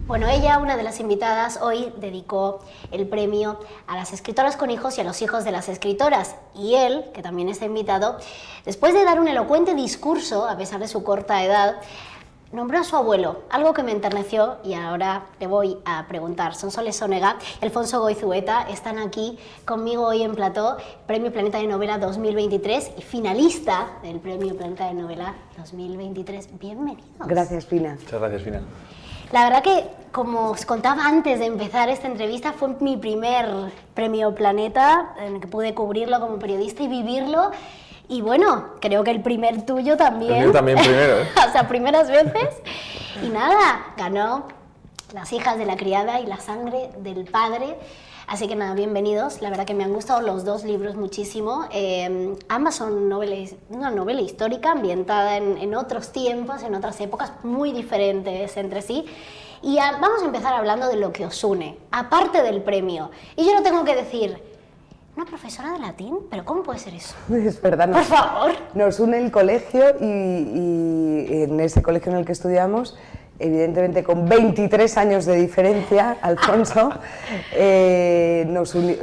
Bueno, ella, una de las invitadas, hoy dedicó el premio a las escritoras con hijos y a los hijos de las escritoras. Y él, que también está invitado, después de dar un elocuente discurso, a pesar de su corta edad, nombró a su abuelo, algo que me enterneció y ahora le voy a preguntar. Sonsoles Onega y Alfonso Goizueta están aquí conmigo hoy en plató, Premio Planeta de Novela 2023 y finalista del Premio Planeta de Novela 2023. Bienvenidos. Gracias, Fina. Muchas gracias, Fina. La verdad que, como os contaba antes de empezar esta entrevista, fue mi primer Premio Planeta en el que pude cubrirlo como periodista y vivirlo. Y bueno, creo que el primer tuyo también. El mío también primero, ¿eh? O sea, primeras veces. Y nada, ganó Las hijas de la criada y La sangre del padre. Así que nada, bienvenidos. La verdad que me han gustado los dos libros muchísimo. Ambas son una novela histórica ambientada en otros tiempos, en otras épocas muy diferentes entre sí. Y vamos a empezar hablando de lo que os une, aparte del premio. Y yo lo tengo que decir, ¿una profesora de latín? ¿Pero cómo puede ser eso? Es verdad. Por favor. Nos une el colegio y en ese colegio en el que estudiamos, evidentemente con 23 años de diferencia, Alfonso,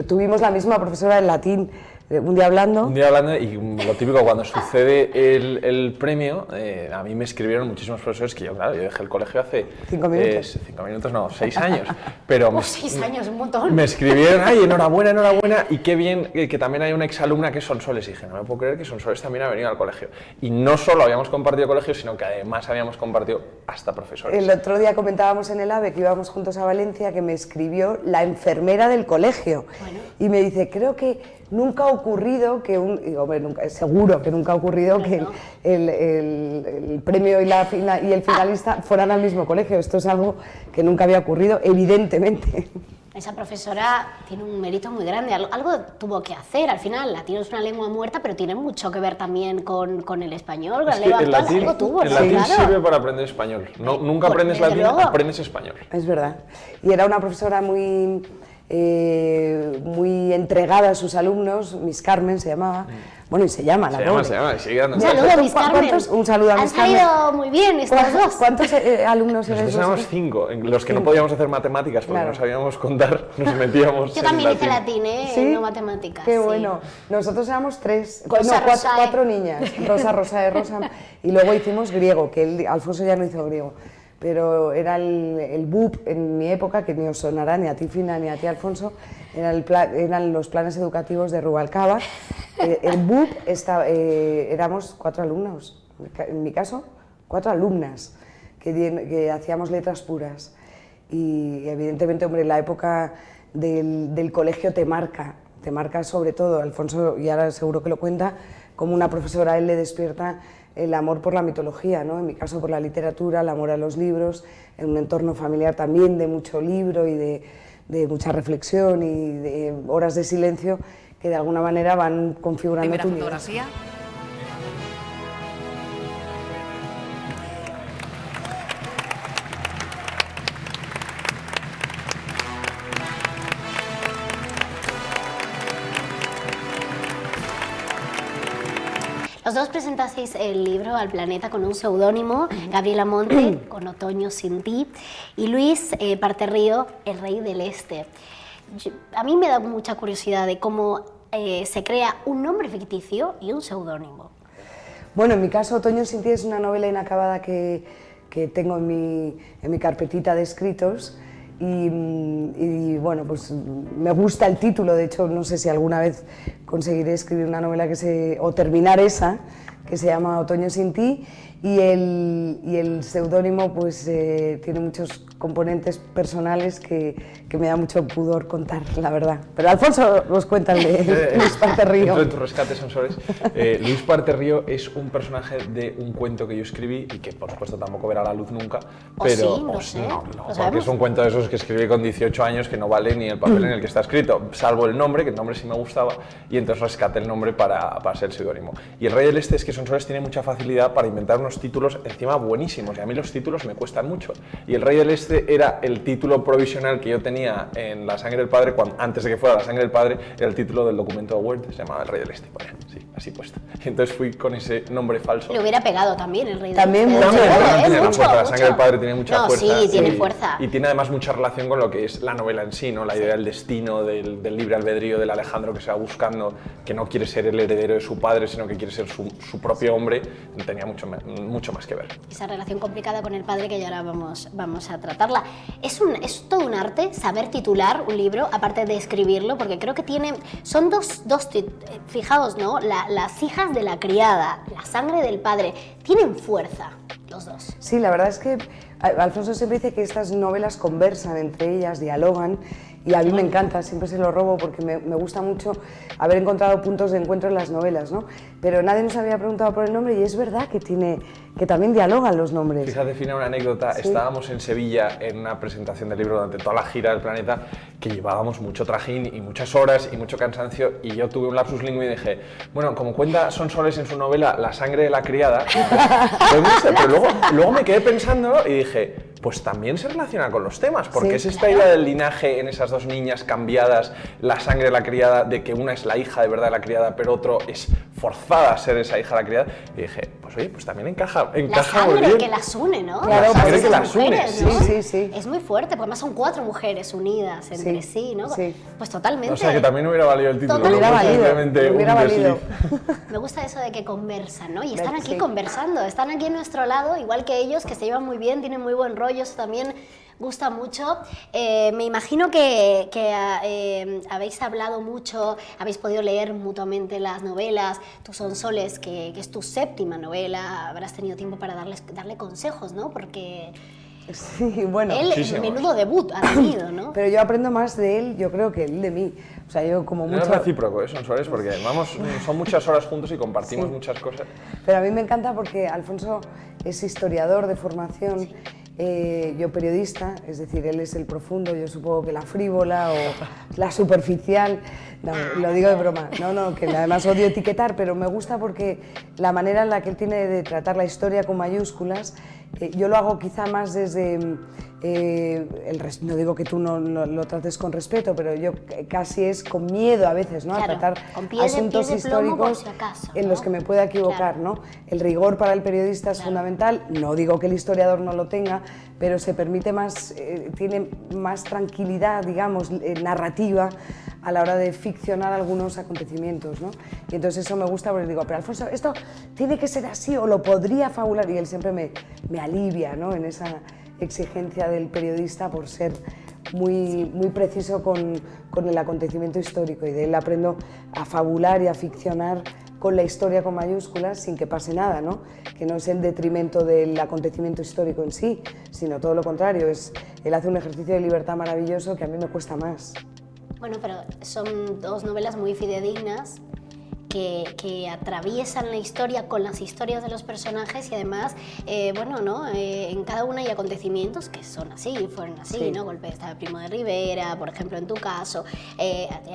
tuvimos la misma profesora de latín. Un día hablando y lo típico, cuando sucede el premio, a mí me escribieron muchísimos profesores que yo dejé el colegio hace... 5 minutos. 5 minutos no, 6 años. Pero 6 años, un montón. Me escribieron, ay, enhorabuena, enhorabuena, y qué bien que también hay una exalumna que es Sonsoles. Y dije, no me puedo creer que Sonsoles también ha venido al colegio. Y no solo habíamos compartido colegio, sino que además habíamos compartido hasta profesores. El otro día comentábamos en el AVE que íbamos juntos a Valencia, que me escribió la enfermera del colegio. Bueno. Y me dice, creo que nunca ha ocurrido que seguro que nunca ha ocurrido que el premio y el finalista fueran al mismo colegio. Esto es algo que nunca había ocurrido, evidentemente. Esa profesora tiene un mérito muy grande, algo tuvo que hacer. Al final, latín es una lengua muerta, pero tiene mucho que ver también con el español, con la lengua actual. Algo tuvo, el latín sirve para aprender español. Nunca aprendes latín, aprendes español. Es verdad. Y era una profesora muy entregada a sus alumnos, Miss Carmen se llamaba, bueno, y se llama, se llama, y sigue dando. Un saludo a Miss Carmen. Un saludo a Miss Carmen. Han salido muy bien estas dos. ¿Cuántos alumnos eres? Nosotros éramos 5, los que no podíamos hacer matemáticas porque no sabíamos contar, nos metíamos. Yo también hice latín, ¿Sí? No matemáticas. Qué bueno. Nosotros éramos 3, Rosa, 4 niñas, Rosa, y luego hicimos griego, que Alfonso ya no hizo griego. Pero era el BUP en mi época, que ni os sonará ni a ti, Fina, ni a ti, Alfonso, eran los planes educativos de Rubalcaba. El BUP éramos 4 alumnos, en mi caso 4 alumnas, que hacíamos letras puras. Y evidentemente, hombre, la época del colegio te marca sobre todo. Alfonso, y ahora seguro que lo cuenta, como una profesora a él le despierta el amor por la mitología, ¿no? En mi caso por la literatura, el amor a los libros, en un entorno familiar también de mucho libro y de mucha reflexión y de horas de silencio que de alguna manera van configurando tu vida. Fotografía. Los dos presentasteis el libro al planeta con un seudónimo, Gabriela Monte, con Otoño sin ti, y Luis Parterrío, El rey del este. A mí me da mucha curiosidad de cómo se crea un nombre ficticio y un seudónimo. Bueno, en mi caso, Otoño sin ti es una novela inacabada que tengo en mi carpetita de escritos. Y bueno, pues me gusta el título. De hecho, no sé si alguna vez conseguiré escribir una novela o terminar esa, que se llama Otoño sin ti, y el seudónimo pues tiene muchos componentes personales que me da mucho pudor contar, la verdad. Pero Alfonso nos cuenta el de Luis Parterrío. Dentro de tu rescate, Sonsoles, Luis Parterrío es un personaje de un cuento que yo escribí y que por supuesto tampoco verá la luz nunca, pero sí, no sé. No, porque es un cuento de esos que escribí con 18 años que no vale ni el papel en el que está escrito, salvo el nombre, que el nombre sí me gustaba, y entonces rescaté el nombre para ser el seudónimo. Y El rey del este es que Sonsoles tiene mucha facilidad para inventar unos unos títulos encima buenísimos, y a mí los títulos me cuestan mucho. Y El Rey del Este era el título provisional que yo tenía en La Sangre del Padre, antes de que fuera La Sangre del Padre, era el título del documento de Word, se llamaba El Rey del Este. Bueno, sí, así puesto. Y entonces fui con ese nombre falso. Le hubiera pegado también El Rey del También Este. mucho, No, tiene la Mucho, fuerza, La Sangre del mucho. Padre tiene mucha No, fuerza. sí, tiene fuerza. Y tiene además mucha relación con lo que es la novela en sí, ¿no? La idea del destino, del libre albedrío del Alejandro que se va buscando, que no quiere ser el heredero de su padre, sino que quiere ser su propio hombre, tenía mucho más que ver. Esa relación complicada con el padre que ya ahora vamos a tratarla. Es todo un arte saber titular un libro, aparte de escribirlo, porque creo que son fijaos, ¿no? Las hijas de la criada, La Sangre del Padre, tienen fuerza los dos. Sí, la verdad es que Alfonso siempre dice que estas novelas conversan entre ellas, dialogan, y a mí me encanta, siempre se lo robo porque me gusta mucho haber encontrado puntos de encuentro en las novelas, ¿no? Pero nadie nos había preguntado por el nombre y es verdad que también dialogan los nombres. Fíjate, Fina, una anécdota. Sí. Estábamos en Sevilla en una presentación del libro durante toda la gira del planeta, que llevábamos mucho trajín y muchas horas y mucho cansancio, y yo tuve un lapsus lingüi y dije, bueno, como cuenta Sonsoles en su novela La Sangre de la Criada, pues no sé, pero luego me quedé pensando y dije, pues también se relaciona con los temas, porque Sí. es esta idea del linaje en esas dos niñas cambiadas, la sangre de la criada, de que una es la hija de verdad de la criada, pero otro es forzada a ser esa hija de la criada, y dije, pues oye, pues también encaja La muy bien. sangre que las une, ¿no? Claro, Esas sangre que las une, mujeres, ¿no? sí. Es muy fuerte, porque además son 4 mujeres unidas entre sí, ¿no? sí. Pues totalmente. O sea que también hubiera valido el título. Totalmente. no Hubiera fue valido, simplemente hubiera un valido. desliz. Me gusta eso de que conversan, ¿no? Y están aquí Sí. conversando, están aquí a nuestro lado, igual que ellos, que se llevan muy bien, tienen muy buen rollo, eso también gusta mucho. Me imagino que habéis hablado mucho, habéis podido leer mutuamente las novelas. Tú Sonsoles, que es tu 7ª novela, habrás tenido tiempo para darle consejos, ¿no? Porque Sí, bueno. él, Muchísimos. menudo debut ha tenido, ¿no? Pero yo aprendo más de él, yo creo, que él de mí. O sea, yo como No mucho... es recíproco, Sonsoles, porque son muchas horas juntos y compartimos Sí. muchas cosas. Pero a mí me encanta porque Alfonso es historiador de formación, yo periodista, es decir, él es el profundo, yo supongo que la frívola o la superficial. No, lo digo de broma. No, que además odio etiquetar, pero me gusta porque la manera en la que él tiene de tratar la historia con mayúsculas, yo lo hago quizá más desde... no digo que tú no lo trates con respeto, pero yo casi es con miedo a veces, ¿no? Claro, a tratar con pies asuntos de plomo por históricos si acaso, en ¿no? los que me pueda equivocar, Claro. ¿no? El rigor para el periodista es fundamental, no digo que el historiador no lo tenga, pero se permite más, tiene más tranquilidad, digamos, narrativa a la hora de ficcionar algunos acontecimientos, ¿no? Y entonces eso me gusta porque digo, pero Alfonso, esto tiene que ser así o lo podría fabular, y él siempre me alivia, ¿no? En esa exigencia del periodista por ser muy preciso con el acontecimiento histórico, y de él aprendo a fabular y a ficcionar con la historia con mayúsculas sin que pase nada, ¿no? Que no es en detrimento del acontecimiento histórico en sí, sino todo lo contrario, él hace un ejercicio de libertad maravilloso que a mí me cuesta más. Bueno, pero son 2 novelas muy fidedignas que atraviesan la historia con las historias de los personajes, y además, bueno, ¿no? En cada una hay acontecimientos que son así, fueron así, Sí. ¿no? Golpe de Estado de Primo de Rivera, por ejemplo, en tu caso.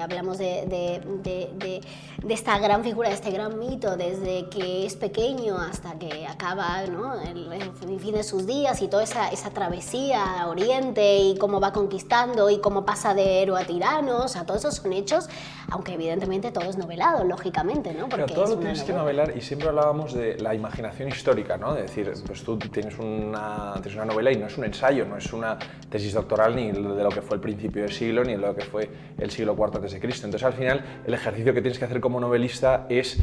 Hablamos de esta gran figura, de este gran mito, desde que es pequeño hasta que acaba, ¿no? El fin de sus días, y toda esa travesía a Oriente, y cómo va conquistando, y cómo pasa de héroe a tirano. O sea, todos esos son hechos, aunque evidentemente todo es novelado, lógicamente, ¿no? Pero Porque todo es lo una tienes que novela. novelar, y siempre hablábamos de la imaginación histórica, ¿no? De decir, pues tú tienes una novela y no es un ensayo, no es una tesis doctoral ni de lo que fue el principio del siglo, ni de lo que fue el siglo IV a.C. Entonces, al final, el ejercicio que tienes que hacer como novelista es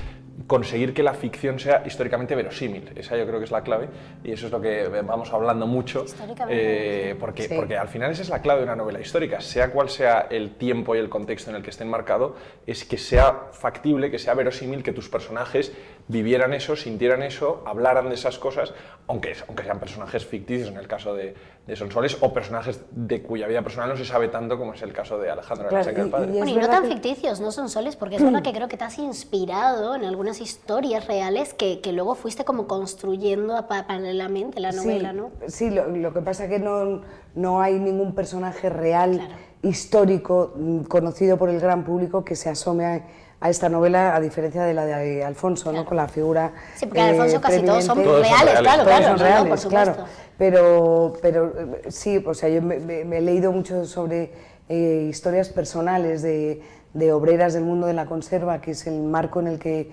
conseguir que la ficción sea históricamente verosímil. Esa yo creo que es la clave, y eso es lo que vamos hablando mucho, Históricamente, porque, sí. porque al final esa es la clave de una novela histórica, sea cual sea el tiempo y el contexto en el que esté enmarcado, es que sea factible, que sea verosímil, que tus personajes vivieran eso, sintieran eso, hablaran de esas cosas, aunque sean personajes ficticios en el caso de Sonsoles, o personajes de cuya vida personal no se sabe tanto, como es el caso de Alejandro de la Claro, Sangre del Padre. y es Bueno, y no verdad tan que- ficticios, no son soles, porque es verdad que creo que te has inspirado en algunas historias reales que luego fuiste como construyendo paralelamente la novela, sí, ¿no? Sí, lo que pasa es que no hay ningún personaje real, Claro. histórico, conocido por el gran público, que se asome a esta novela, a diferencia de la de Alfonso, Claro. ¿no? Con la figura Sí, porque en Alfonso casi todos son Todos son reales, reales. claro, todos claro, son no, no, reales, por supuesto. claro. Pero sí, o sea, yo me he leído mucho sobre historias personales de obreras del mundo de la conserva, que es el marco en el que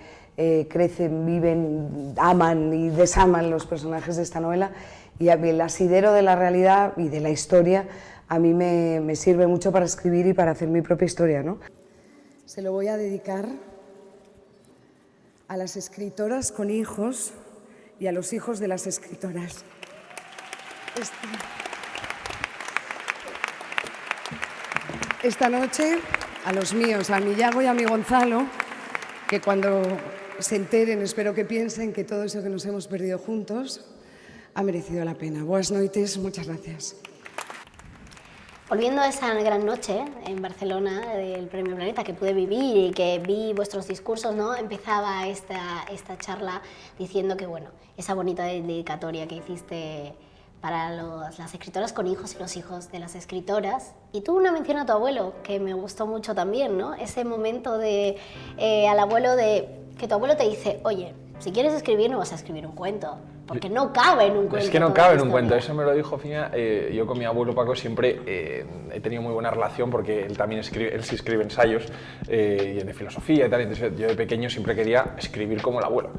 crecen, viven, aman y desaman los personajes de esta novela, y a mí el asidero de la realidad y de la historia a mí me sirve mucho para escribir y para hacer mi propia historia, ¿no? Se lo voy a dedicar a las escritoras con hijos y a los hijos de las escritoras. Esta noche, a los míos, a mi Yago y a mi Gonzalo, que cuando se enteren, espero que piensen que todo eso que nos hemos perdido juntos ha merecido la pena. Buenas noches, muchas gracias. Volviendo a esa gran noche en Barcelona del Premio Planeta que pude vivir y que vi vuestros discursos, ¿no? Empezaba esta charla diciendo que, bueno, esa bonita dedicatoria que hiciste para las escritoras con hijos y los hijos de las escritoras. Y tuvo una mención a tu abuelo, que me gustó mucho también, ¿no? Ese momento al abuelo que tu abuelo te dice, oye, si quieres escribir no vas a escribir un cuento, porque no cabe en un cuento. Es que no toda cabe la en un cuento, historia. eso me lo dijo Fina. Yo con mi abuelo Paco siempre he tenido muy buena relación porque él también escribe, él sí escribe ensayos de filosofía y tal, entonces yo de pequeño siempre quería escribir como el abuelo.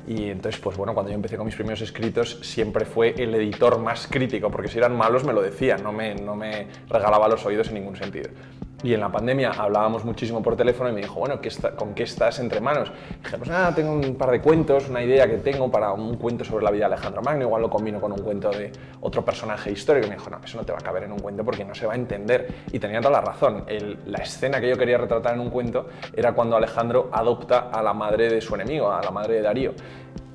Y entonces, pues bueno, cuando yo empecé con mis primeros escritos siempre fue el editor más crítico, porque si eran malos me lo decía, no me regalaba los oídos en ningún sentido. Y en la pandemia hablábamos muchísimo por teléfono y me dijo, bueno, ¿con qué estás entre manos? Y dije, pues nada, tengo un par de cuentos, una idea que tengo para un cuento sobre la vida de Alejandro Magno, igual lo combino con un cuento de otro personaje histórico. Y me dijo, no, eso no te va a caber en un cuento porque no se va a entender. Y tenía toda la razón. La escena que yo quería retratar en un cuento era cuando Alejandro adopta a la madre de su enemigo, a la madre de Darío.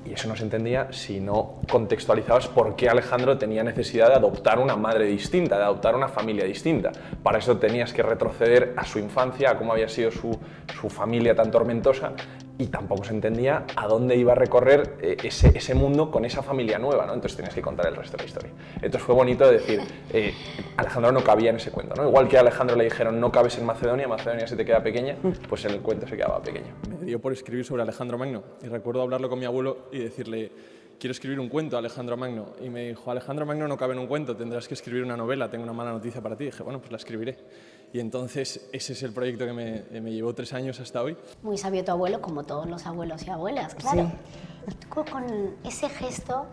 Y eso no se entendía si no contextualizabas por qué Alejandro tenía necesidad de adoptar una madre distinta, de adoptar una familia distinta. Para eso tenías que retroceder a su infancia, a cómo había sido su familia tan tormentosa, y tampoco se entendía a dónde iba a recorrer ese mundo con esa familia nueva, ¿no? Entonces tenías que contar el resto de la historia. Entonces fue bonito decir, Alejandro no cabía en ese cuento, ¿no? Igual que a Alejandro le dijeron no cabes en Macedonia, Macedonia se te queda pequeña, pues en el cuento se quedaba pequeño. Me dio por escribir sobre Alejandro Magno y recuerdo hablarlo con mi abuelo y decirle, quiero escribir un cuento a Alejandro Magno. Y me dijo, Alejandro Magno no cabe en un cuento, tendrás que escribir una novela, tengo una mala noticia para ti. Y dije, bueno, pues la escribiré. Y entonces ese es el proyecto que me llevó 3 años hasta hoy. Muy sabio tu abuelo, como todos los abuelos y abuelas, claro. Sí. Tú con ese gesto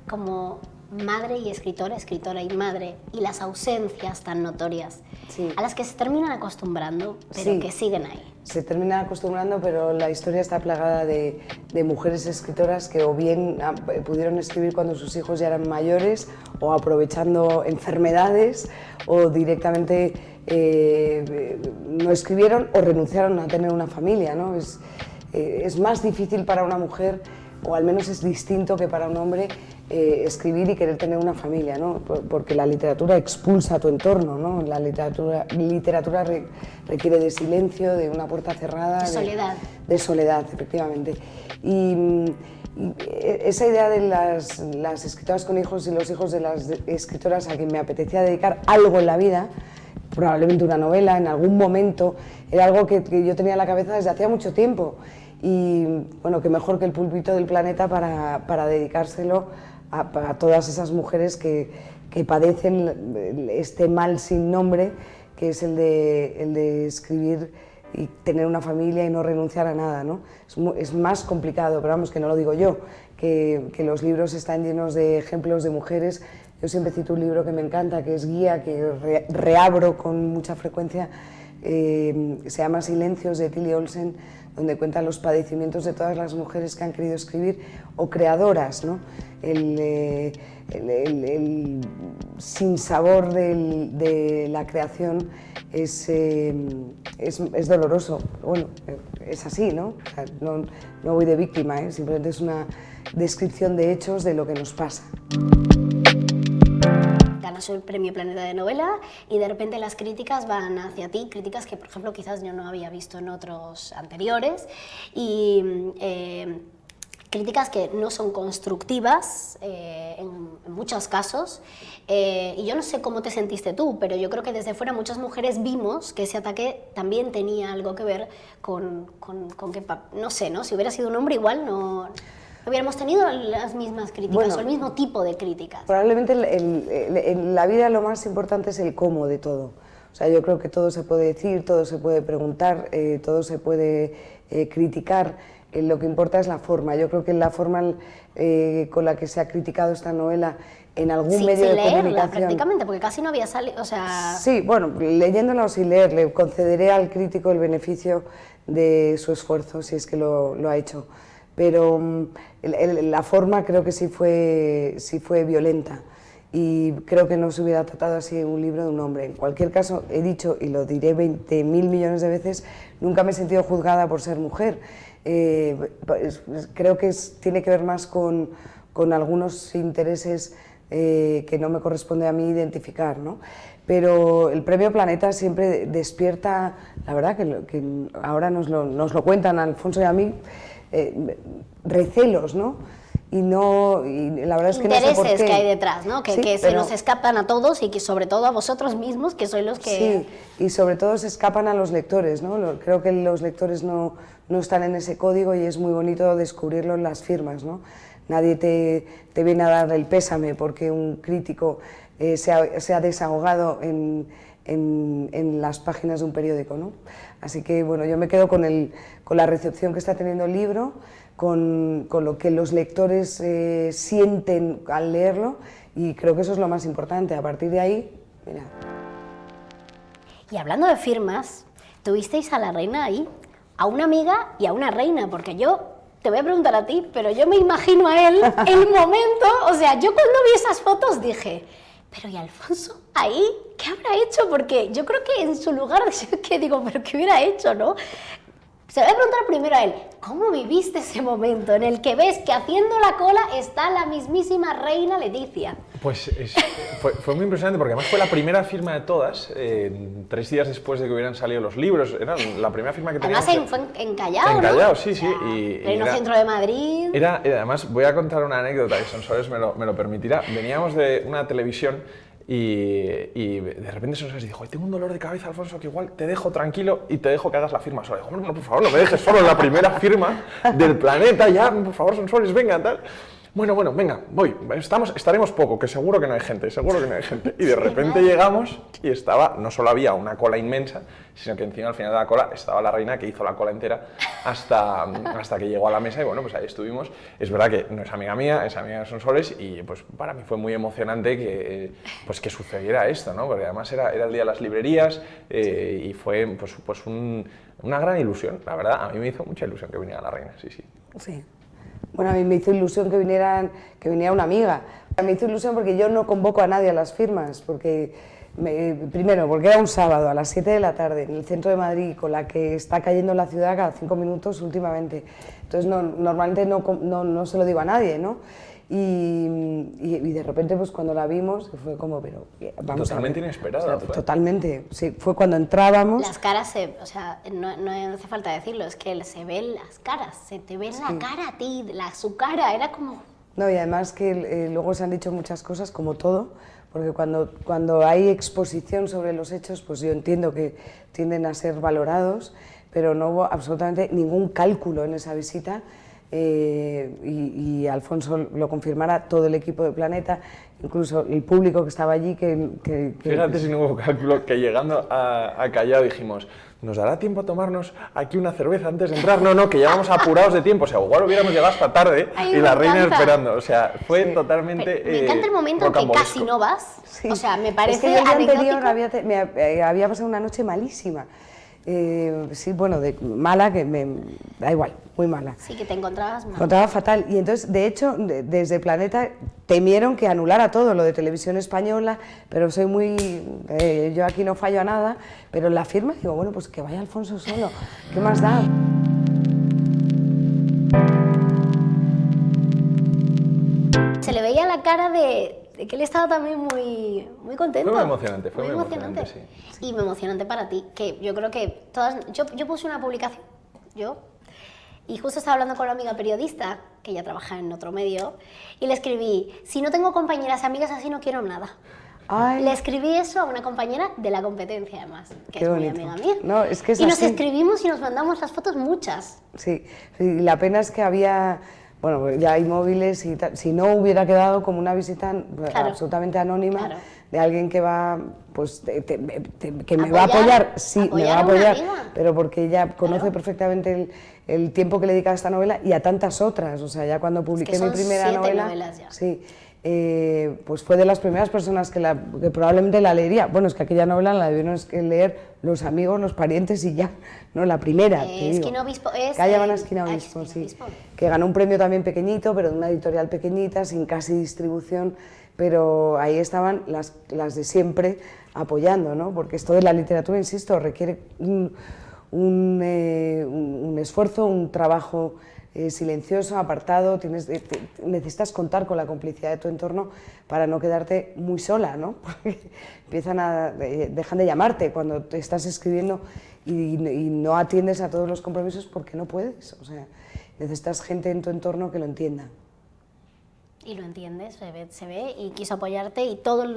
como madre y escritora, escritora y madre, y las ausencias tan notorias, Sí. a las que se terminan acostumbrando, pero Sí. que siguen ahí. Se terminan acostumbrando, pero la historia está plagada de mujeres escritoras que o bien pudieron escribir cuando sus hijos ya eran mayores, o aprovechando enfermedades, o directamente no escribieron o renunciaron a tener una familia, ¿no? Es más difícil para una mujer, o al menos es distinto que para un hombre, escribir y querer tener una familia, ¿no? Porque la literatura expulsa a tu entorno, ¿no? La literatura requiere de silencio, de una puerta cerrada. De soledad. De soledad, efectivamente. Y esa idea de las escritoras con hijos y los hijos de las escritoras a quien me apetecía dedicar algo en la vida, probablemente una novela, en algún momento, era algo que yo tenía en la cabeza desde hacía mucho tiempo. Y bueno, qué mejor que el púlpito del Planeta para dedicárselo a todas esas mujeres que padecen este mal sin nombre, que es el de escribir y tener una familia y no renunciar a nada, ¿no? Es más complicado, pero vamos, que no lo digo yo, que los libros están llenos de ejemplos de mujeres. Yo siempre cito un libro que me encanta, que es Guía, que reabro con mucha frecuencia, se llama Silencios, de Tilly Olsen, donde cuenta los padecimientos de todas las mujeres que han querido escribir, o creadoras, ¿no? El sinsabor de la creación es doloroso. Bueno, es así, ¿no? O sea, no voy de víctima, simplemente es una descripción de hechos de lo que nos pasa. Ganas el Premio Planeta de Novela y de repente las críticas van hacia ti, críticas que, por ejemplo, quizás yo no había visto en otros anteriores, y críticas que no son constructivas en muchos casos, y yo no sé cómo te sentiste tú, pero yo creo que desde fuera muchas mujeres vimos que ese ataque también tenía algo que ver con que, no sé, ¿no? Si hubiera sido un hombre igual no hubiéramos tenido las mismas críticas, Bueno, o el mismo tipo de críticas. Probablemente en la vida lo más importante es el cómo de todo. O sea, yo creo que todo se puede decir, todo se puede preguntar, todo se puede criticar. Lo que importa es la forma. Yo creo que la forma con la que se ha criticado esta novela en algún medio de leerla, comunicación... prácticamente, porque casi no había salido, o sea... Sí, bueno, leyéndola o sin leer, le concederé al crítico el beneficio de su esfuerzo, si es que lo ha hecho. Pero la forma creo que sí fue violenta, y creo que no se hubiera tratado así un libro de un hombre. En cualquier caso, he dicho, y lo diré 20.000 millones de veces, nunca me he sentido juzgada por ser mujer. Creo que tiene que ver más con algunos intereses que no me corresponde a mí identificar, ¿no? Pero el Premio Planeta siempre despierta, la verdad que ahora nos lo cuentan a Alfonso y a mí, recelos, ¿no? Y la verdad es que no sé por qué. Intereses que hay detrás, ¿no? Que, Sí, que se nos escapan a todos, y que sobre todo a vosotros mismos, que sois los que... Sí, y sobre todo se escapan a los lectores, ¿no? Creo que los lectores no están en ese código, y es muy bonito descubrirlo en las firmas, ¿no? Nadie te viene a dar el pésame porque un crítico se ha desahogado en las páginas de un periódico, ¿no? Así que, bueno, yo me quedo con la recepción que está teniendo el libro, con lo que los lectores sienten al leerlo, y creo que eso es lo más importante. A partir de ahí, mira. Y hablando de firmas, tuvisteis a la reina ahí, a una amiga y a una reina, porque yo te voy a preguntar a ti, pero yo me imagino a él el momento, o sea, yo cuando vi esas fotos dije, pero ¿y Alfonso ahí? ¿Qué habrá hecho? Porque yo creo que en su lugar, que digo, pero ¿qué hubiera hecho, no? Se lo voy a preguntar primero a él, ¿cómo viviste ese momento en el que ves que haciendo la cola está la mismísima reina Leticia? Pues fue muy impresionante, porque además fue la primera firma de todas, 3 días después de que hubieran salido los libros. Era la primera firma que teníamos. Además fue en Callao, ¿no? En Callao, sí, O sea, sí. Pleno centro de Madrid. Además, voy a contar una anécdota, y Sonsoles me lo permitirá. Veníamos de una televisión y de repente Sonsoles dijo, tengo un dolor de cabeza, Alfonso, que igual te dejo tranquilo y te dejo que hagas la firma sola. Dijo, no, por favor, no me dejes solo en la primera firma del planeta, ya, por favor, Sonsoles, venga, tal. Bueno, venga, voy, estaremos poco, que seguro que no hay gente, Y de repente llegamos y no solo había una cola inmensa, sino que encima al final de la cola estaba la reina, que hizo la cola entera hasta que llegó a la mesa, y bueno, pues ahí estuvimos. Es verdad que no es amiga mía, es amiga de Sonsoles, y pues para mí fue muy emocionante que sucediera esto, ¿no? Porque además era el día de las librerías, y fue pues una gran ilusión, la verdad. A mí me hizo mucha ilusión que viniera la reina, sí. Sí. Bueno, a mí me hizo ilusión que viniera una amiga. Me hizo ilusión porque yo no convoco a nadie a las firmas, primero, porque era un sábado a las 7 de la tarde en el centro de Madrid, con la que está cayendo la ciudad cada 5 minutos últimamente. Entonces, normalmente no se lo digo a nadie, ¿no? Y de repente, pues cuando la vimos, fue como, pero vamos totalmente a ver. inesperado. O sea, totalmente, sí, fue cuando entrábamos. Las caras, o sea, no hace falta decirlo, es que se ven las caras, se te ve la cara a ti, su cara, era como... No, y además que luego se han dicho muchas cosas, como todo, porque cuando hay exposición sobre los hechos, pues yo entiendo que tienden a ser valorados, pero no hubo absolutamente ningún cálculo en esa visita. Y Alfonso lo confirmará, todo el equipo de Planeta, incluso el público que estaba allí. Fíjate si no hubo cálculo, que llegando a Callao dijimos, ¿nos dará tiempo a tomarnos aquí una cerveza antes de entrar? No, que llevamos apurados de tiempo, o sea, igual hubiéramos llegado hasta tarde. Ay, y la reina encanta. Esperando, o sea, fue totalmente Me encanta el momento en que casi no vas, Sí. o sea, me parece es que yo el día anecdótico. anterior había pasado una noche malísima. Sí, bueno, mala, que da igual, muy mala. Sí, que te encontrabas mal. Me encontraba fatal, y entonces, de hecho, desde Planeta temieron que anulara todo lo de Televisión Española, pero soy yo aquí no fallo a nada, pero en la firma digo, bueno, pues que vaya Alfonso solo, ¿qué más da? Se le veía la cara de que él estaba también muy contento. Fue muy emocionante, sí. Y muy emocionante para ti, que yo creo que yo puse una publicación, Y justo estaba hablando con una amiga periodista, que ya trabaja en otro medio, y le escribí, si no tengo compañeras y amigas así no quiero nada. Ay. Le escribí eso a una compañera de la competencia, además, que Qué es muy bonito. amiga mía. No, es que es y nos así. escribimos y nos mandamos las fotos muchas. Sí, y la pena es que había, bueno, ya hay móviles y tal, si no hubiera quedado como una visita Claro. absolutamente anónima, Claro. de alguien que va, pues, que me va a Apoyar, apoyar, sí, me apoyar va a a una apoyar, amiga. pero porque ella conoce Claro. perfectamente el tiempo que le dedica a esta novela y a tantas otras, o sea, ya cuando publiqué mi son primera 7 novela, novelas ya. sí, pues fue de las primeras personas que probablemente la leería. Bueno, es que aquella novela la debieron leer los amigos, los parientes y ya, no, la primera. te digo. Esquina Obispo es... Calle Habana, Esquina Obispo, Esquina sí. Obispo. Que ganó un premio también pequeñito, pero de una editorial pequeñita, sin casi distribución, pero ahí estaban las de siempre apoyando, ¿no? Porque esto de la literatura, insisto, requiere un esfuerzo, un trabajo silencioso, apartado, necesitas contar con la complicidad de tu entorno para no quedarte muy sola, ¿no? Porque dejan de llamarte cuando te estás escribiendo y no atiendes a todos los compromisos porque no puedes, o sea, necesitas gente en tu entorno que lo entienda. Y lo entiendes, se ve y quiso apoyarte y todos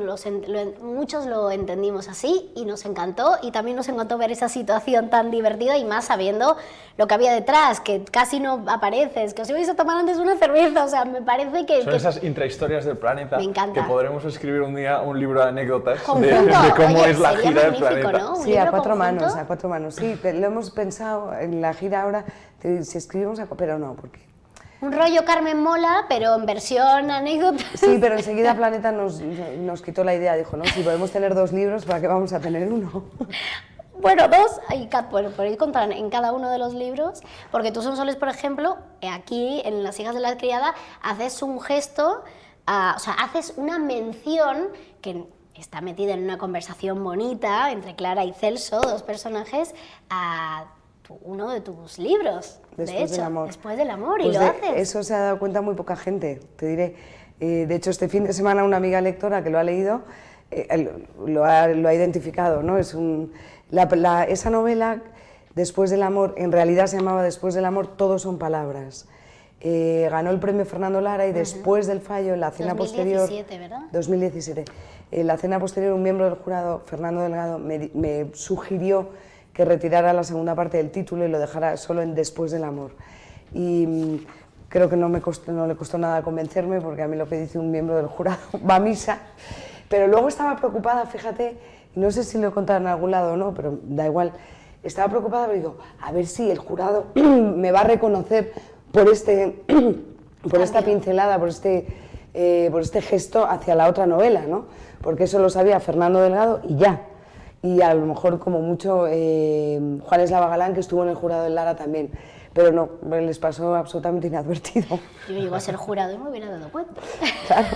muchos lo entendimos así y nos encantó y también nos encantó ver esa situación tan divertida y más sabiendo lo que había detrás, que casi no apareces, que os ibais a tomar antes una cerveza, o sea, me parece que... Son esas intrahistorias del planeta Me encanta. que podremos escribir un día un libro de anécdotas de Conjunto. cómo Oye, es la sería gira del magnífico, planeta. ¿no? Un Sí, a libro cuatro conjunto. manos, a cuatro manos, sí, lo hemos pensado en la gira ahora, si escribimos, pero no, porque... Un rollo Carmen Mola, pero en versión anécdota. Sí, pero enseguida Planeta nos quitó la idea, dijo, no, si podemos tener 2 libros, ¿para qué vamos a tener uno? Bueno, 2, podéis contar en cada uno de los libros, porque tú, Sonsoles, por ejemplo, aquí en Las hijas de la criada, haces un gesto, o sea, haces una mención que está metida en una conversación bonita entre Clara y Celso, 2 personajes, a uno de tus libros, Después del amor. Después del amor, Pues y lo de haces. Eso se ha dado cuenta muy poca gente, te diré. De hecho, este fin de semana una amiga lectora que lo ha leído lo ha identificado, ¿no? Esa novela, Después del amor, en realidad se llamaba Después del amor, todo son palabras. Ganó el premio Fernando Lara y después del fallo, en la cena 2017, posterior... ¿verdad? 2017. En la cena posterior, un miembro del jurado, Fernando Delgado, me sugirió que retirara la segunda parte del título y lo dejara solo en Después del amor. Y creo que no le costó nada convencerme, porque a mí lo que dice un miembro del jurado va a misa. Pero luego estaba preocupada, fíjate, y no sé si lo he contado en algún lado o no, pero da igual. Estaba preocupada porque digo, a ver si el jurado me va a reconocer por esta pincelada, por este gesto hacia la otra novela, ¿no? Porque eso lo sabía Fernando Delgado y ya. Y a lo mejor, como mucho, Juan Eslava Galán, que estuvo en el jurado del Lara también. Pero no, les pasó absolutamente inadvertido. Yo llego a ser jurado y me hubiera dado cuenta. Claro.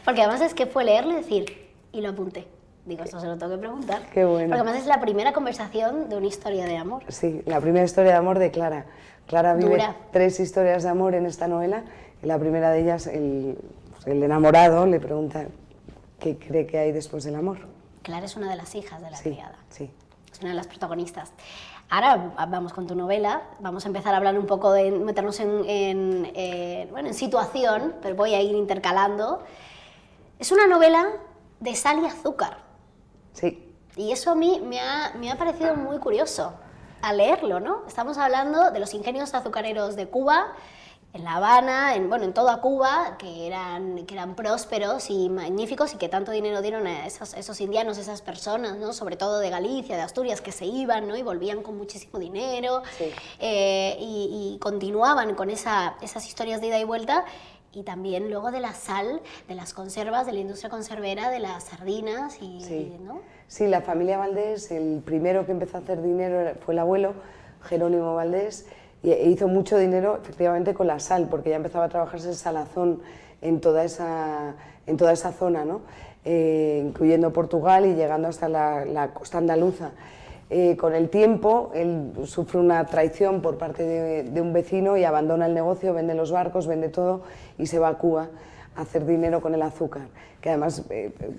Porque además es que fue leerlo y decir, y lo apunté. Digo, esto se lo tengo que preguntar. Qué bueno. Porque además es la primera conversación de una historia de amor. Sí, la primera historia de amor de Clara. Clara vive Dura. 3 historias de amor en esta novela, y la primera de ellas, el enamorado le pregunta qué cree que hay después del amor. Clara es una de las hijas de la Sí, criada. sí. Es una de las protagonistas. Ahora vamos con tu novela, vamos a empezar a hablar un poco de meternos en situación, pero voy a ir intercalando. Es una novela de sal y azúcar. Sí, Y eso a mí me ha parecido muy curioso al leerlo, ¿no? Estamos hablando de los ingenios azucareros de Cuba, en La Habana, en toda Cuba, que eran prósperos y magníficos y que tanto dinero dieron a esos indianos, esas personas, ¿no? Sobre todo de Galicia, de Asturias, que se iban, ¿no? Y volvían con muchísimo dinero. Sí. Y continuaban con esas historias de ida y vuelta. Y también luego de la sal, de las conservas, de la industria conservera, de las sardinas, sí. ¿no? Sí, la familia Valdés, el primero que empezó a hacer dinero fue el abuelo, Jerónimo Valdés, e hizo mucho dinero efectivamente con la sal, porque ya empezaba a trabajarse el salazón en toda esa zona, ¿no? Incluyendo Portugal y llegando hasta la costa andaluza. Con el tiempo, él sufre una traición por parte de un vecino y abandona el negocio, vende los barcos, vende todo y se va a Cuba hacer dinero con el azúcar, que además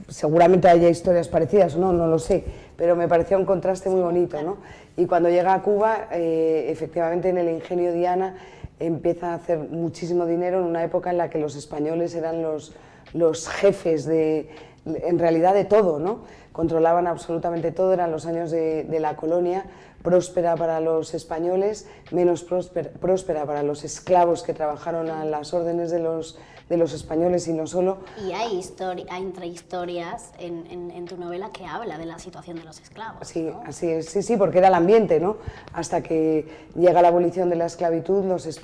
seguramente haya historias parecidas o no, no lo sé, pero me parecía un contraste muy bonito, ¿no? Y cuando llega a Cuba, efectivamente en el ingenio Diana empieza a hacer muchísimo dinero en una época en la que los españoles eran los jefes en realidad de todo, ¿no? Controlaban absolutamente todo, eran los años de la colonia, próspera para los españoles, menos próspera para los esclavos que trabajaron a las órdenes de los españoles y no solo. Y hay intrahistorias en tu novela que habla de la situación de los esclavos. Sí, ¿no? así es, sí, porque era el ambiente, ¿no? Hasta que llega la abolición de la esclavitud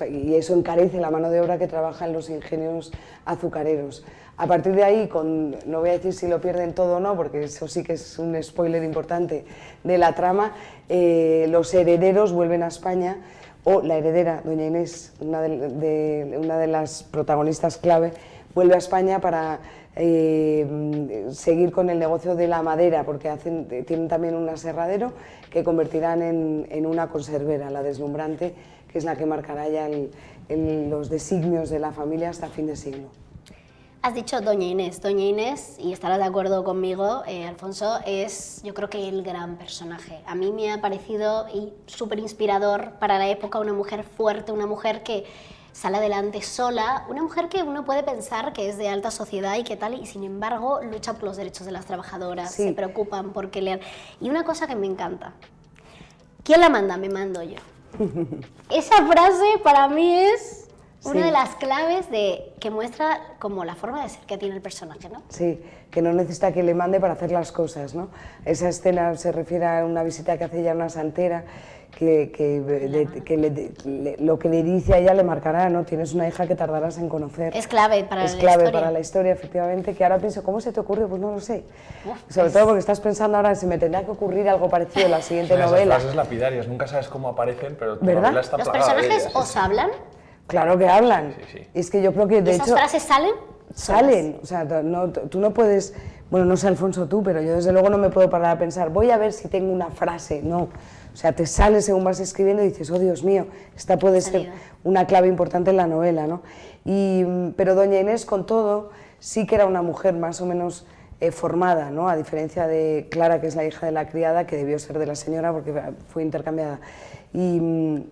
y eso encarece la mano de obra que trabaja en los ingenios azucareros. A partir de ahí, no voy a decir si lo pierden todo o no, porque eso sí que es un spoiler importante de la trama, los herederos vuelven a España, o la heredera, doña Inés, una de las protagonistas clave, vuelve a España para seguir con el negocio de la madera, porque tienen también un aserradero que convertirán en una conservera, la Deslumbrante, que es la que marcará ya los designios de la familia hasta fin de siglo. Has dicho Doña Inés, y estarás de acuerdo conmigo, Alfonso, es yo creo que el gran personaje. A mí me ha parecido súper inspirador para la época, una mujer fuerte, una mujer que sale adelante sola, una mujer que uno puede pensar que es de alta sociedad y que tal, y sin embargo lucha por los derechos de las trabajadoras, sí. Se preocupan porque lean. Y una cosa que me encanta, ¿quién la manda? Me mando yo. Esa frase para mí es una de las claves que muestra como la forma de ser que tiene el personaje, ¿no? Sí, que no necesita que le mande para hacer las cosas, ¿no? Esa escena se refiere a una visita que hace ella a una santera, lo que le dice a ella le marcará, ¿no? Tienes una hija que tardarás en conocer. Es clave para la historia. Es clave para la historia, efectivamente, que ahora pienso, ¿cómo se te ocurre? Pues no lo sé. Sobre todo porque estás pensando ahora si me tendrá que ocurrir algo parecido en la siguiente novela. Esas frases lapidarias, nunca sabes cómo aparecen, pero tu ¿verdad? novela está ¿Los plagada de personajes ellas, os hablan? Claro que hablan. Sí, sí. Es que yo creo que de ¿Esas hecho frases salen? salen, o sea, tú no puedes, bueno, no sé Alfonso tú, pero yo desde luego no me puedo parar a pensar, voy a ver si tengo una frase, no, o sea, te sale según vas escribiendo y dices, oh Dios mío, esta puede ser una clave importante en la novela, ¿no? Pero doña Inés con todo sí que era una mujer más o menos formada, ¿no? A diferencia de Clara, que es la hija de la criada, que debió ser de la señora porque fue intercambiada. Y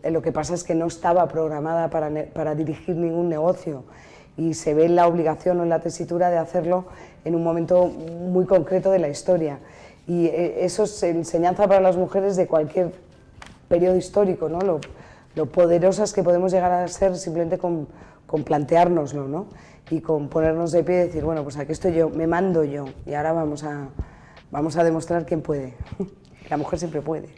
lo que pasa es que no estaba programada para dirigir ningún negocio y se ve en la obligación o en la tesitura de hacerlo en un momento muy concreto de la historia. Y eso es enseñanza para las mujeres de cualquier periodo histórico, ¿no? Lo poderosas que podemos llegar a ser simplemente con planteárnoslo, ¿no? Y con ponernos de pie y decir, bueno, pues aquí estoy yo, me mando yo, y ahora vamos a demostrar quién puede. La mujer siempre puede.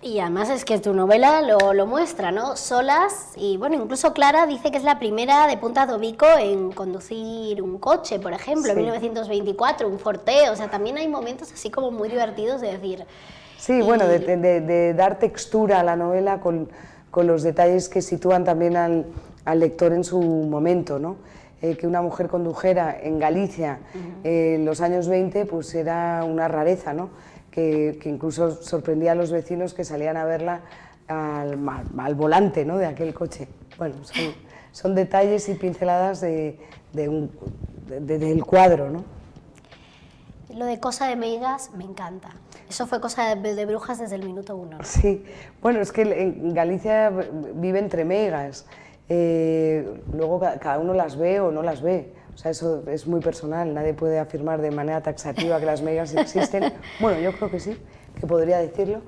Y además es que tu novela lo muestra, ¿no? Solas, y bueno, incluso Clara dice que es la primera de Punta de Ovico en conducir un coche, por ejemplo, sí. En 1924, un Forte, o sea, también hay momentos así como muy divertidos de decir... Sí, bueno, de dar textura a la novela con los detalles que sitúan también al lector en su momento, ¿no? Que una mujer condujera en Galicia en los años 20 pues era una rareza, ¿no? Que incluso sorprendía a los vecinos que salían a verla al volante, ¿no? De aquel coche. Bueno, son detalles y pinceladas del cuadro, ¿no? Lo de Cosa de Meigas me encanta. Eso fue Cosa de Brujas desde el minuto 1. Sí, bueno, es que en Galicia vive entre meigas. Luego cada uno las ve o no las ve, o sea, eso es muy personal, nadie puede afirmar de manera taxativa que las meigas existen. Bueno, yo creo que sí, que podría decirlo,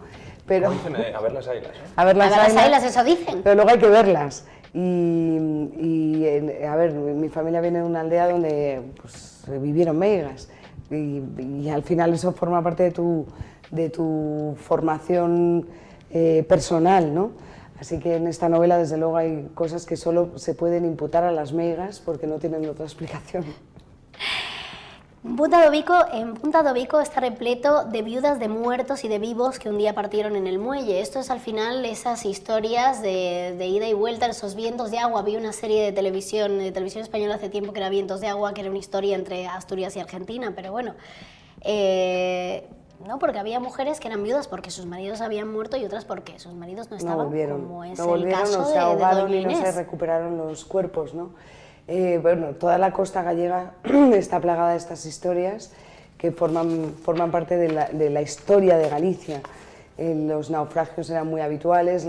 pero... Dicen, a ver las águilas, ¿eh? A ver las águilas, eso dicen. Pero luego hay que verlas. A ver, mi familia viene de una aldea donde pues, vivieron meigas y al final eso forma parte de tu formación personal, ¿no? Así que en esta novela, desde luego, hay cosas que solo se pueden imputar a las meigas porque no tienen otra explicación. En Punta de Ovico está repleto de viudas de muertos y de vivos que un día partieron en el muelle. Esto es al final esas historias de ida y vuelta, esos vientos de agua. Vi una serie de televisión española hace tiempo que era Vientos de Agua, que era una historia entre Asturias y Argentina, pero bueno... No, porque había mujeres que eran viudas porque sus maridos habían muerto y otras porque sus maridos no estaban, como es el caso no se ahogaron de Doña y no se Inés. recuperaron los cuerpos, ¿no? Bueno, toda la costa gallega está plagada de estas historias que forman parte de la historia de Galicia. Los naufragios eran muy habituales,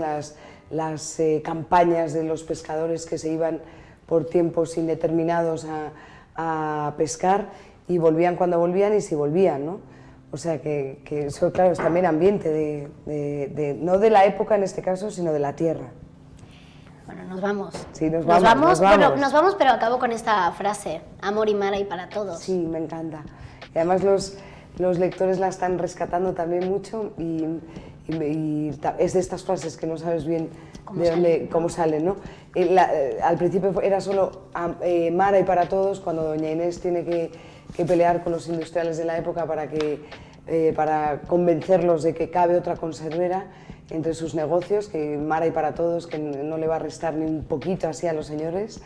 las campañas de los pescadores que se iban por tiempos indeterminados a pescar y volvían cuando volvían y si volvían, ¿no? O sea que eso, claro, es también ambiente, no de la época en este caso, sino de la tierra. Bueno, nos vamos. Sí, nos vamos. Bueno, nos vamos, pero acabo con esta frase, amor y mar hay para todos. Sí, me encanta. Y además los lectores la están rescatando también mucho y es de estas frases que no sabes bien cómo salen, ¿no? Al principio era solo mar hay para todos, cuando doña Inés tiene que pelear con los industriales de la época para convencerlos de que cabe otra conservera entre sus negocios, que mar hay para todos, que no le va a restar ni un poquito así a los señores.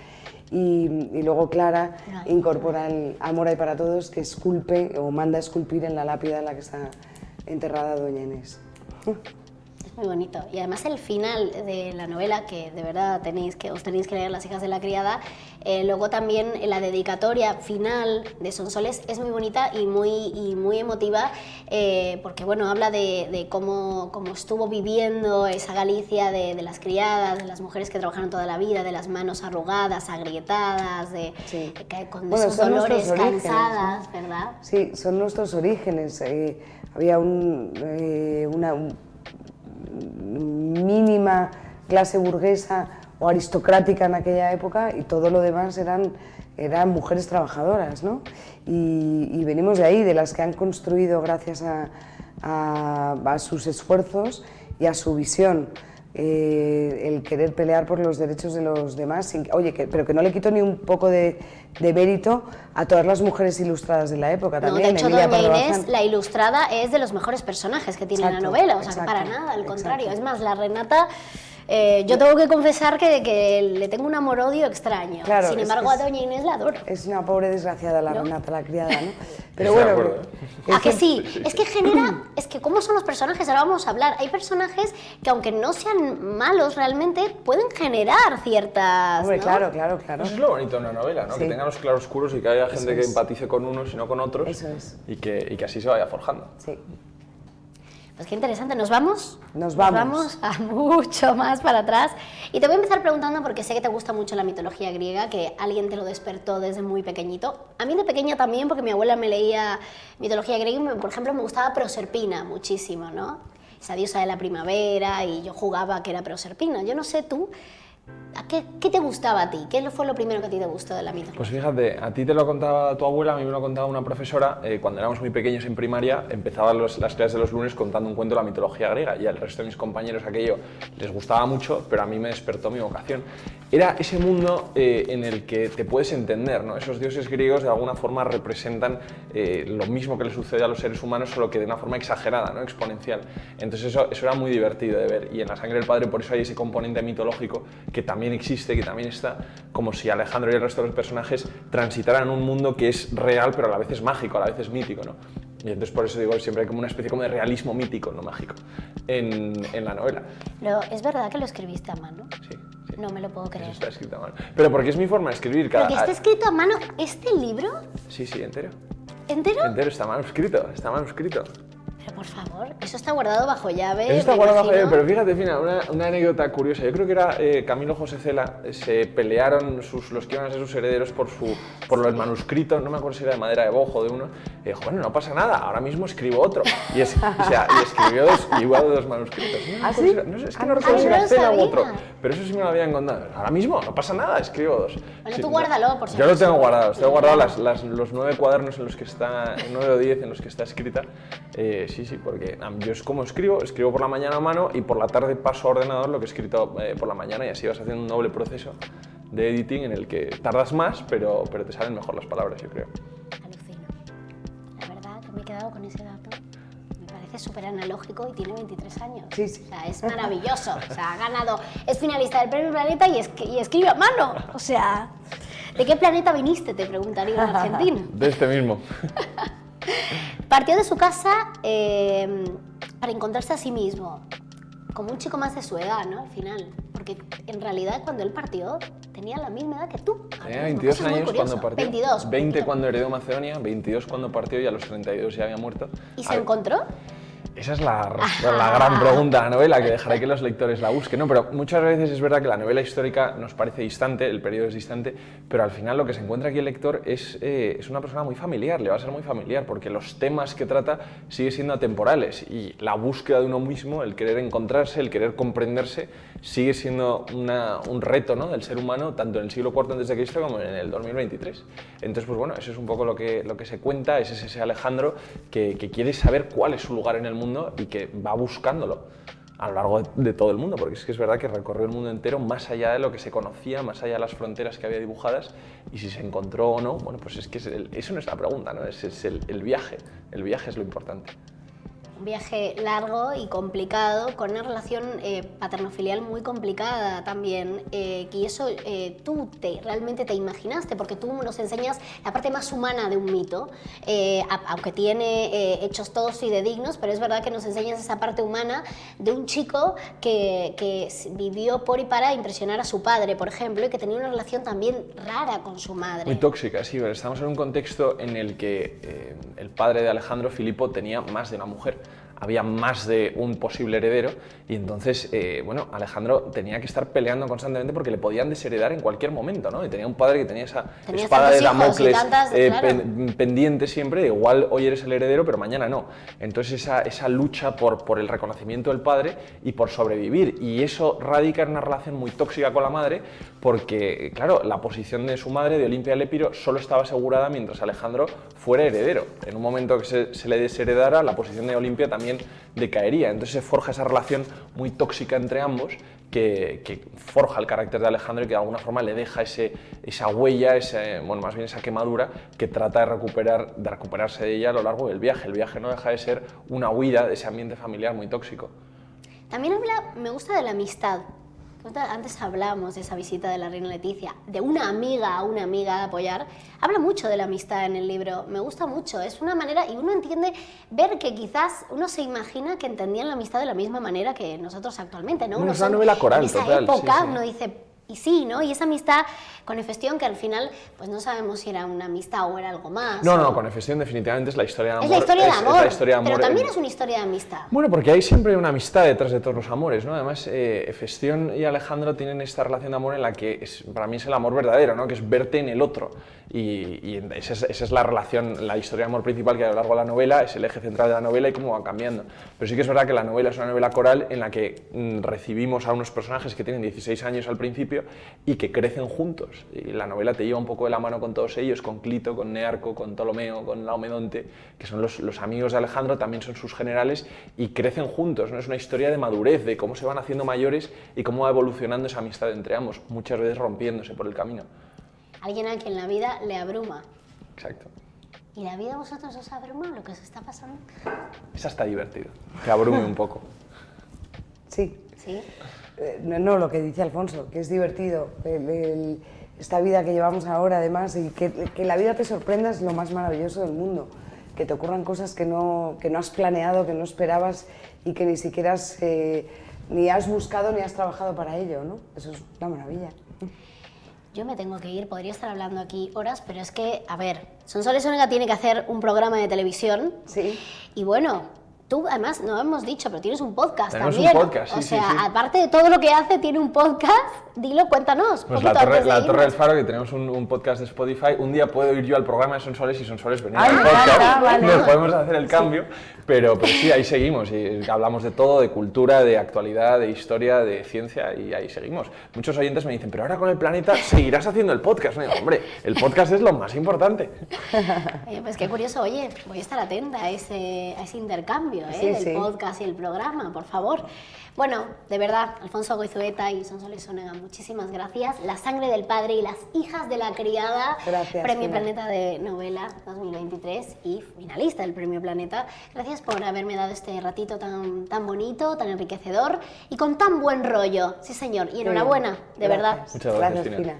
Y luego Clara incorpora el amor hay para todos, que esculpe o manda a esculpir en la lápida en la que está enterrada doña Inés. Es muy bonito. Y además el final de la novela, que de verdad os tenéis que leer, Las hijas de la criada, luego también la dedicatoria final de Sonsoles es muy bonita y muy emotiva, porque bueno, habla de cómo estuvo viviendo esa Galicia de las criadas, de las mujeres que trabajaron toda la vida, de las manos arrugadas, agrietadas, con esos dolores, cansadas, ¿no? ¿Verdad? Sí, son nuestros orígenes. Había una mínima clase burguesa o aristocrática en aquella época y todo lo demás eran mujeres trabajadoras, ¿no? Y venimos de ahí, de las que han construido gracias a sus esfuerzos y a su visión el querer pelear por los derechos de los demás, pero que no le quito ni un poco de mérito a todas las mujeres ilustradas de la época también. No, de hecho, Emilia doña Pardo Inés, Bazán. la ilustrada, es de los mejores personajes que tiene la novela, o sea, que para nada, al contrario. Es más, la Renata, yo tengo que confesar que le tengo un amor-odio extraño. Claro, sin embargo, a doña Inés la adoro. Es una pobre desgraciada la Renata, la criada, ¿no? Pero Estoy de bueno, acuerdo, ¿A que sí? Es que genera, es que cómo son los personajes, ahora vamos a hablar. Hay personajes que aunque no sean malos realmente, pueden generar ciertas... hombre, ¿no? claro. Eso es lo bonito de una novela, ¿no? Sí. Que tenga los claroscuros y que haya gente que es. empatice con unos y no con otros. Eso es. Y que así se vaya forjando. Sí. Pues qué interesante, ¿nos vamos? Nos vamos. Nos vamos a mucho más para atrás. Y te voy a empezar preguntando, porque sé que te gusta mucho la mitología griega, que alguien te lo despertó desde muy pequeñito. A mí de pequeña también, porque mi abuela me leía mitología griega y, por ejemplo, me gustaba Proserpina muchísimo, ¿no? Esa diosa de la primavera, y yo jugaba que era Proserpina. Yo no sé tú, ¿qué te gustaba a ti? ¿Qué fue lo primero que a ti te gustó de la mitología? Pues fíjate, a ti te lo contaba tu abuela, a mí me lo contaba una profesora. Cuando éramos muy pequeños en primaria, empezaban las clases de los lunes contando un cuento de la mitología griega, y al resto de mis compañeros aquello les gustaba mucho, pero a mí me despertó mi vocación. Era ese mundo en el que te puedes entender, ¿no? Esos dioses griegos de alguna forma representan lo mismo que le sucede a los seres humanos, solo que de una forma exagerada, ¿no? Exponencial. Entonces eso era muy divertido de ver, y en La sangre del padre por eso hay ese componente mitológico que también existe, que también está, como si Alejandro y el resto de los personajes transitaran un mundo que es real, pero a la vez es mágico, a la vez es mítico, ¿no? Y entonces por eso digo, siempre hay como una especie como de realismo mítico, no mágico, en la novela. Pero es verdad que lo escribiste a mano. Sí. No me lo puedo creer. Eso está escrito a mano. Pero porque es mi forma de escribir. Porque está escrito a mano este libro. Sí, entero. ¿Entero? Entero, está manuscrito, Pero por favor, eso está guardado bajo llave. Eso está me guardado bajo imagino. llave, pero fíjate, Fina, una anécdota curiosa. Yo creo que era Camilo José Cela, se pelearon los que iban a ser sus herederos por los manuscritos, no me acuerdo si era de madera de bojo de uno. Y dijo, bueno, no pasa nada, ahora mismo escribo otro. Y escribió igual dos manuscritos. ¿Ah, sí? No sé, es que no recuerdo si no era lo Cela u sabía. otro, pero eso sí me lo habían contado. Ahora mismo, no pasa nada, escribo dos. Bueno, Sí, tú guárdalo, por si Yo lo acaso. tengo guardado, tengo guardado los 9 cuadernos en los que está, 9 o 10 en los que está escrita. Sí, porque yo es como escribo por la mañana a mano y por la tarde paso a ordenador lo que he escrito por la mañana, y así vas haciendo un doble proceso de editing en el que tardas más, pero te salen mejor las palabras, yo creo. Alucino. La verdad que me he quedado con ese dato. Me parece súper analógico y tiene 23 años. Sí. O sea, es maravilloso. O sea, ha ganado, es finalista del Premio Planeta y escribe a mano. O sea, ¿de qué planeta viniste? Te preguntaría un argentino. De este mismo. Partió de su casa para encontrarse a sí mismo, como un chico más de su edad, ¿no? Al final. Porque en realidad cuando él partió tenía la misma edad que tú. Tenía 22 años cuando partió, 22. 20 cuando heredó Macedonia, 22 cuando partió y a los 32 ya había muerto. ¿Y se encontró? Esa es la gran pregunta de la novela, que dejaré que los lectores la busquen, ¿no? Pero muchas veces es verdad que la novela histórica nos parece distante, el periodo es distante, pero al final lo que se encuentra aquí el lector es una persona muy familiar, le va a ser muy familiar, porque los temas que trata siguen siendo atemporales y la búsqueda de uno mismo, el querer encontrarse, el querer comprenderse, sigue siendo un reto, ¿no?, del ser humano, tanto en el siglo IV a.C. como en el 2023. Entonces, pues bueno, eso es un poco lo que se cuenta, es ese Alejandro que quiere saber cuál es su lugar en el mundo y que va buscándolo a lo largo de todo el mundo, porque es que es verdad que recorrió el mundo entero más allá de lo que se conocía, más allá de las fronteras que había dibujadas, y si se encontró o no, bueno, pues es que eso no es la pregunta, ¿no? Es el viaje es lo importante. Un viaje largo y complicado, con una relación paterno-filial muy complicada también, y eso tú realmente te imaginaste, porque tú nos enseñas la parte más humana de un mito, aunque tiene hechos todos fidedignos, pero es verdad que nos enseñas esa parte humana de un chico que vivió por y para impresionar a su padre, por ejemplo, y que tenía una relación también rara con su madre. Muy tóxica, sí, pero estamos en un contexto en el que el padre de Alejandro, Filipo, tenía más de una mujer. Había más de un posible heredero y entonces, bueno, Alejandro tenía que estar peleando constantemente porque le podían desheredar en cualquier momento, ¿no? Y tenía un padre que tenía esa espada de Damocles pendiente siempre, de igual hoy eres el heredero, pero mañana no. Entonces esa lucha por el reconocimiento del padre y por sobrevivir, y eso radica en una relación muy tóxica con la madre porque, claro, la posición de su madre, de Olimpia del Épiro, solo estaba asegurada mientras Alejandro fuera heredero. En un momento que se le desheredara, la posición de Olimpia también decaería. Entonces se forja esa relación muy tóxica entre ambos que forja el carácter de Alejandro y que de alguna forma le deja esa huella, bueno, más bien esa quemadura que trata de recuperarse de ella a lo largo del viaje. El viaje no deja de ser una huida de ese ambiente familiar muy tóxico. También me gusta de la amistad. Antes hablamos de esa visita de la reina Leticia, de una amiga a una amiga a apoyar. Habla mucho de la amistad en el libro, me gusta mucho. Es una manera, y uno entiende, ver que quizás uno se imagina que entendían la amistad de la misma manera que nosotros actualmente, ¿no? Bueno, es una novela coral, en esa total. época, sí, sí. uno dice, y sí, ¿no? Y esa amistad con Hefestión, que al final, pues no sabemos si era una amistad o era algo más. No, con Hefestión definitivamente es la historia de amor. Es la historia de amor, es la historia de amor, pero también es una historia de amistad. Bueno, porque hay siempre una amistad detrás de todos los amores, ¿no? Además, Hefestión y Alejandro tienen esta relación de amor en la que para mí es el amor verdadero, ¿no? Que es verte en el otro. Y esa es la relación, la historia de amor principal que a lo largo de la novela es el eje central de la novela y cómo va cambiando. Pero sí que es verdad que la novela es una novela coral en la que recibimos a unos personajes que tienen 16 años al principio y que crecen juntos. Y la novela te lleva un poco de la mano con todos ellos, con Clito, con Nearco, con Ptolomeo, con Laomedonte, que son los amigos de Alejandro, también son sus generales y crecen juntos, ¿no? Es una historia de madurez, de cómo se van haciendo mayores y cómo va evolucionando esa amistad entre ambos, muchas veces rompiéndose por el camino. Alguien a quien la vida le abruma. Exacto. ¿Y la vida a vosotros os abruma lo que os está pasando? Esa está divertido, que abrume un poco. Sí. ¿Sí? No, lo que dice Alfonso, que es divertido. Esta vida que llevamos ahora, además, y que la vida te sorprenda es lo más maravilloso del mundo. Que te ocurran cosas que no has planeado, que no esperabas y que ni siquiera ni has buscado ni has trabajado para ello, ¿no? Eso es una maravilla. Yo me tengo que ir, podría estar hablando aquí horas, pero es que, a ver, Sonsoles Onega tiene que hacer un programa de televisión. Sí. Y bueno, tú además, no hemos dicho, pero tienes un podcast Tenemos también. un podcast, sí, o sea, sí. aparte de todo lo que hace, tiene un podcast. Dilo, cuéntanos. Pues la Torre del Faro, que tenemos un podcast de Spotify. Un día puedo ir yo al programa de Sonsoles y Sonsoles venir al podcast. Vale. Nos podemos hacer el cambio. Pero sí, ahí seguimos. Y hablamos de todo, de cultura, de actualidad, de historia, de ciencia, y ahí seguimos. Muchos oyentes me dicen, pero ahora con el planeta seguirás haciendo el podcast. No, digo, hombre, el podcast es lo más importante. Pues qué curioso, oye, voy a estar atenta a ese intercambio, Sí, del sí. podcast y el programa, por favor. Bueno, de verdad, Alfonso Goizueta y Sonsoles Onega, muchísimas gracias. La sangre del padre y las hijas de la criada. Gracias, Premio Gina. Planeta de Novela 2023 y finalista del Premio Planeta. Gracias por haberme dado este ratito tan bonito, tan enriquecedor y con tan buen rollo. Sí, señor. Y enhorabuena, de verdad. Gracias. Muchas gracias, Tina. Tina.